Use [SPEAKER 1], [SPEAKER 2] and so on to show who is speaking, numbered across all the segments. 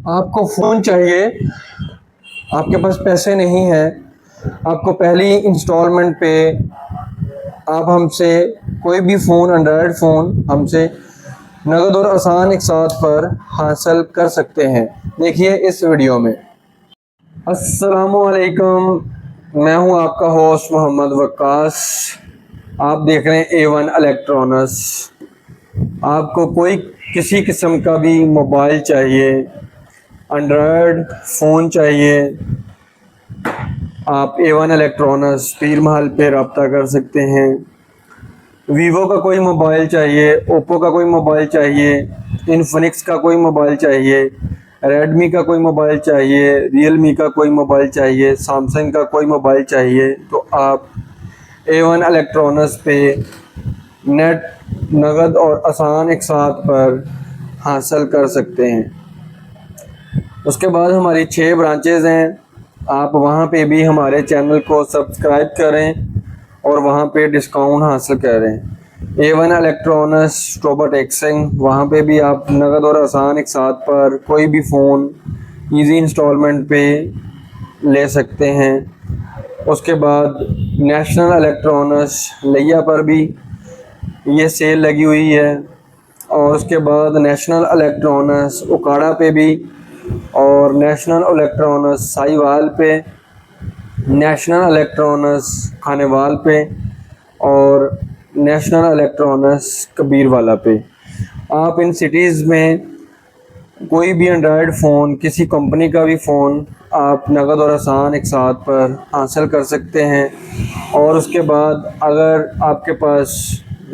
[SPEAKER 1] आपको फ़ोन चाहिए, आपके पास पैसे नहीं हैं, आपको पहली इंस्टॉलमेंट पे आप हमसे कोई भी फ़ोन, एंड्रॉयड फ़ोन हमसे नगद और आसान एक साथ पर हासिल कर सकते हैं। देखिए इस वीडियो में। अस्सलामुअलैकुम, मैं हूं आपका होस्ट मोहम्मद वक्कास। आप देख रहे हैं A1 इलेक्ट्रॉनिक्स। आपको कोई किसी किस्म का भी मोबाइल चाहिए, एंड्रॉयड फ़ोन चाहिए, आप A1 इलेक्ट्रॉनिक्स पीर महल पे रब्ता कर सकते हैं। वीवो का कोई मोबाइल चाहिए, ओप्पो का कोई मोबाइल चाहिए, इन्फिनिक्स का कोई मोबाइल चाहिए, रेडमी का कोई मोबाइल चाहिए, रियलमी का कोई मोबाइल चाहिए, सैमसंग का कोई मोबाइल चाहिए, तो आप A1 इलेक्ट्रॉनिक्स पे नेट, नगद और आसान एक साथ पर हासिल कर सकते हैं। उसके बाद हमारी 6 ब्रांचेज़ हैं। आप वहाँ पे भी हमारे चैनल को सब्सक्राइब करें और वहाँ पे डिस्काउंट हासिल करें। A1 इलेक्ट्रॉनिक्स स्टोबा टेक्सिंग, वहाँ पे भी आप नगद और आसान एक साथ पर कोई भी फ़ोन इजी इंस्टॉलमेंट पे ले सकते हैं। उसके बाद नेशनल इलेक्ट्रॉनिक्स लिया पर भी ये सेल लगी हुई है, और उसके बाद नेशनल इलेक्ट्रॉनिक्स उकाड़ा पे भी, और नेशनल इलेक्ट्रॉनिक्स साहिवाल पे, नेशनल इलेक्ट्रॉनिक्स खानेवाल पे, और नेशनल इलेक्ट्रॉनिक्स कबीरवाला पे। आप इन सिटीज़ में कोई भी एंड्रॉयड फ़ोन, किसी कंपनी का भी फ़ोन आप नगद और आसान एक साथ पर हासिल कर सकते हैं। और उसके बाद अगर आपके पास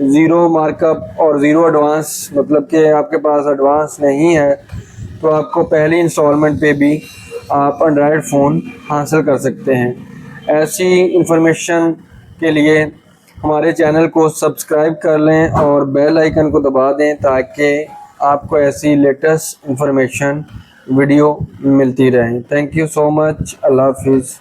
[SPEAKER 1] ज़ीरो मार्कअप और ज़ीरो एडवांस, मतलब कि आपके पास एडवांस नहीं है, तो आपको पहली इंस्टॉलमेंट पे भी आप एंड्रॉयड फ़ोन हासिल कर सकते हैं। ऐसी इंफॉर्मेशन के लिए हमारे चैनल को सब्सक्राइब कर लें और बेल आइकन को दबा दें, ताकि आपको ऐसी लेटेस्ट इंफॉर्मेशन वीडियो मिलती रहे। Thank you so much. अल्लाह हाफिज़।